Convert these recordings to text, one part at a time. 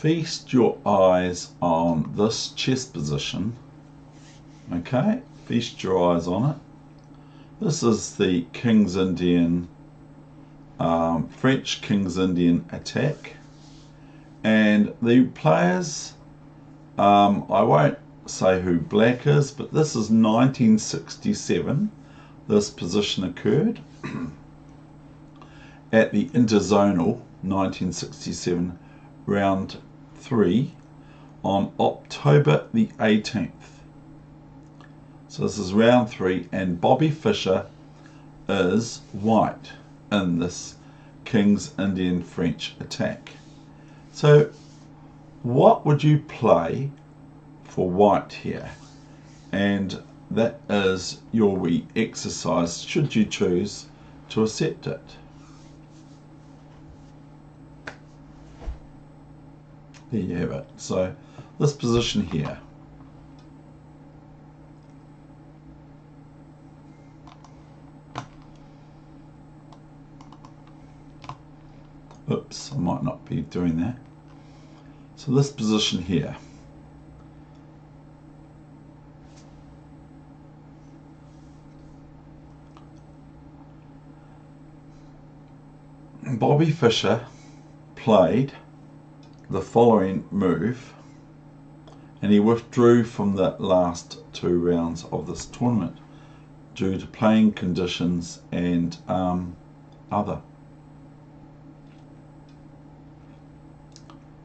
feast your eyes on this chess position. Okay, feast your eyes on it. This is the King's Indian, French King's Indian attack. And the players, I won't say who black is, but this is 1967. This position occurred at the Interzonal 1967 round 3 on October the 18th. So this is round 3, and Bobby Fischer is white in this King's Indian French attack. So what would you play for white here? And that is your wee exercise should you choose to accept it. There you have it. So this position here. Oops, I might not be doing that. So this position here. Bobby Fischer played the following move, and he withdrew from the last 2 rounds of this tournament due to playing conditions and other.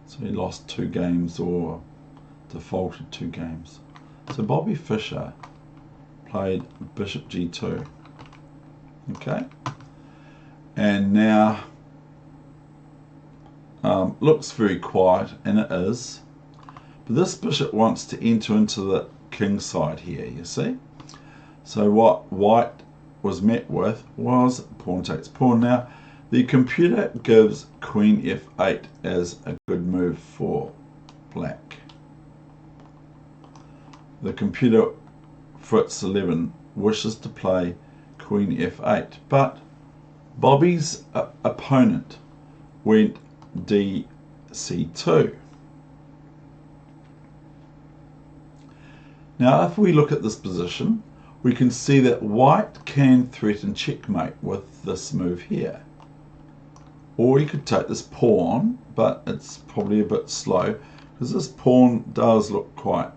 So he lost 2 games or defaulted 2 games. So Bobby Fischer played Bishop G2. Okay, and now looks very quiet, and it is. But this bishop wants to enter into the king side here, you see. So what white was met with was pawn takes pawn. Now the computer gives queen f8 as a good move for black. The computer Fritz 11 wishes to play queen f8, but Bobby's opponent went dc2. Now if we look at this position, we can see that white can threaten checkmate with this move here. Or you could take this pawn, but it's probably a bit slow because this pawn does look quite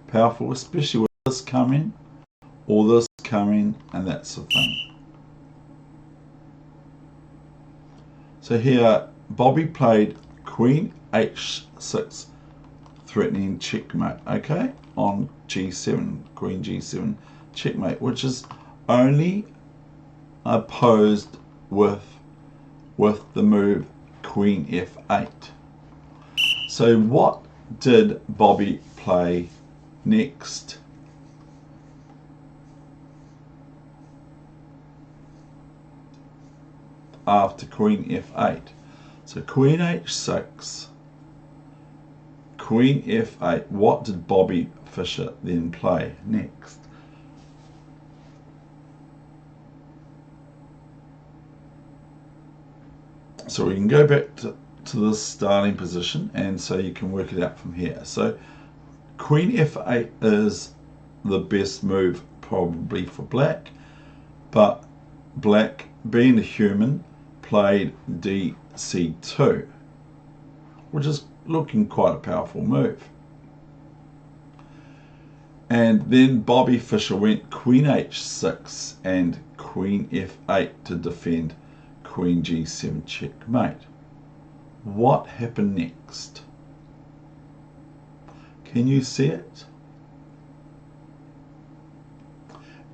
powerful, especially with this coming or this coming and that sort of thing. So here Bobby played queen h6, threatening checkmate, okay, on g7, queen g7 checkmate, which is only opposed with the move queen f8. So what did Bobby play next? After queen f8. So queen h6, queen f8. What did Bobby Fischer then play next? So we can go back to this starting position, and so you can work it out from here. So queen f8 is the best move probably for black, but black, being a human, played dc2, which is looking quite a powerful move. And then Bobby Fischer went queen h6 and queen f8 to defend queen g7 checkmate. What happened next? Can you see it?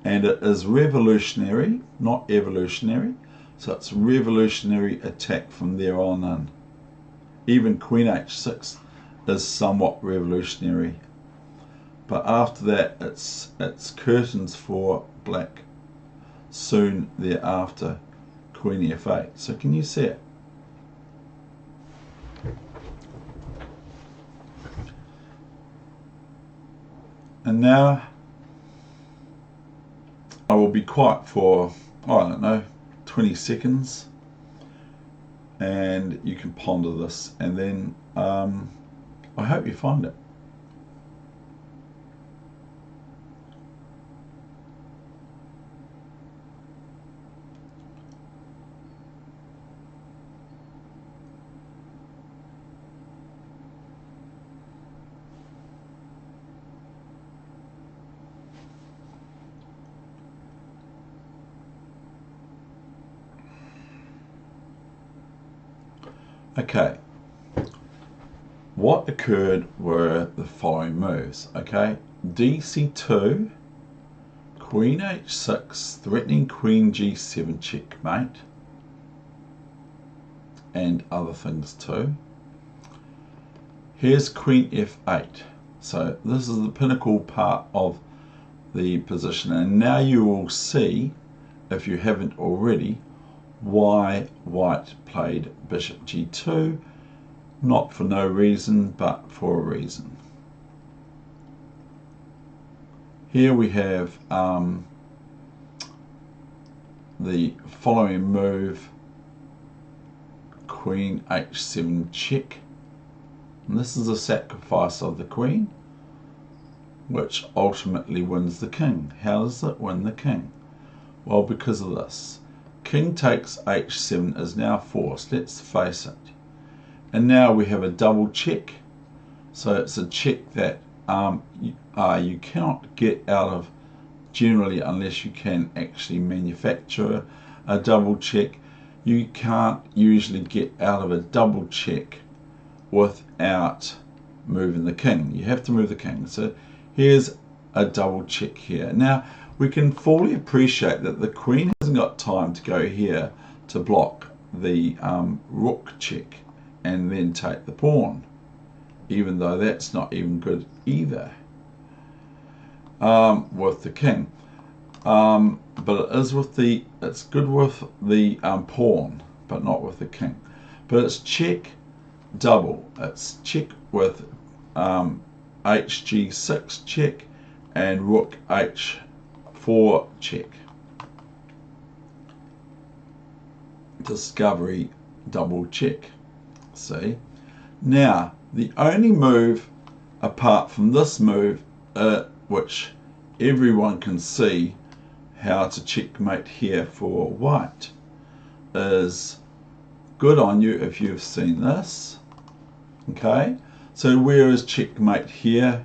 And it is revolutionary, not evolutionary. So it's revolutionary attack from there on in. Even queen h6 is somewhat revolutionary. But after that, it's curtains for black. Soon thereafter, queen f8. So can you see it? And now I will be quiet for, I don't know, 20 seconds, and you can ponder this, and then I hope you find it. Okay, what occurred were the following moves. Okay, dc2, queen h6, threatening queen g7 checkmate, and other things too. Here's queen f8. So this is the pinnacle part of the position, and now you will see, if you haven't already, why white played bishop g2, not for no reason, but for a reason. Here we have the following move, queen h7 check, and this is a sacrifice of the queen, which ultimately wins the king. How does it win the king? Well, because of this. King takes h7 is now forced, let's face it. And now we have a double check. So it's a check that you cannot get out of generally unless you can actually manufacture a double check. You can't usually get out of a double check without moving the king. You have to move the king. So here's a double check here. Now we can fully appreciate that the queen hasn't got time to go here to block the rook check and then take the pawn, even though that's not even good either with the king. But it is with the, it's good with the pawn, but not with the king. But it's check double. It's check with hg6 check and rook h4 check. Discovery double check. See? Now, the only move apart from this move, which everyone can see how to checkmate here for white, is good on you if you've seen this. Okay, so where is checkmate here?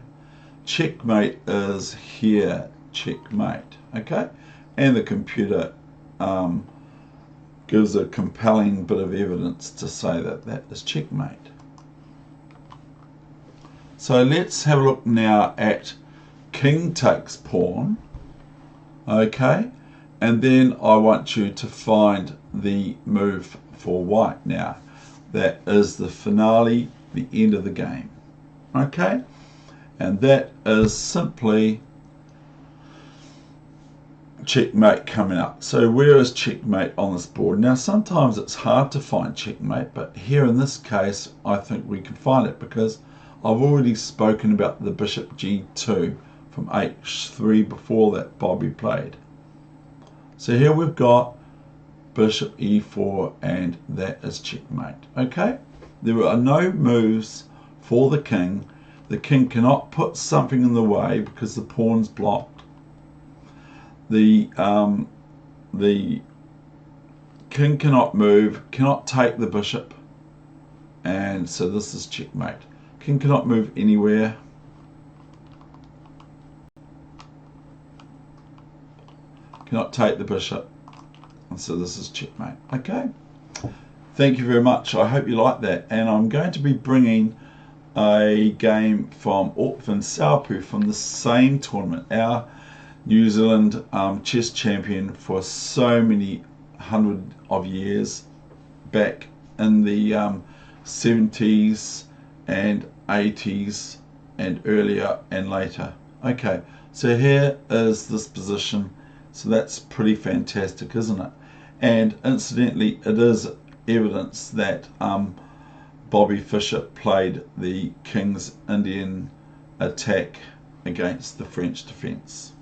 Checkmate is here, checkmate. Okay, and the computer gives a compelling bit of evidence to say that that is checkmate. So let's have a look now at king takes pawn. Okay, and then I want you to find the move for white now. That is the finale, the end of the game. Okay, and that is simply checkmate coming up. So where is checkmate on this board? Now sometimes it's hard to find checkmate, but here in this case I think we can find it because I've already spoken about the bishop g2 from h3 before that Bobby played. So here we've got bishop e4 and that is checkmate. Okay, there are no moves for the king. The king cannot put something in the way because the pawn's blocked. The king cannot move, cannot take the bishop, and so this is checkmate. King cannot move anywhere. Cannot take the bishop, and so this is checkmate. Okay, thank you very much. I hope you like that, and I'm going to be bringing a game from Ortvan Saupu from the same tournament, our New Zealand chess champion for so many hundred of years back in the 70s and 80s and earlier and later. Okay, so here is this position. So that's pretty fantastic, isn't it? And incidentally, it is evidence that Bobby Fischer played the King's Indian attack against the French defence.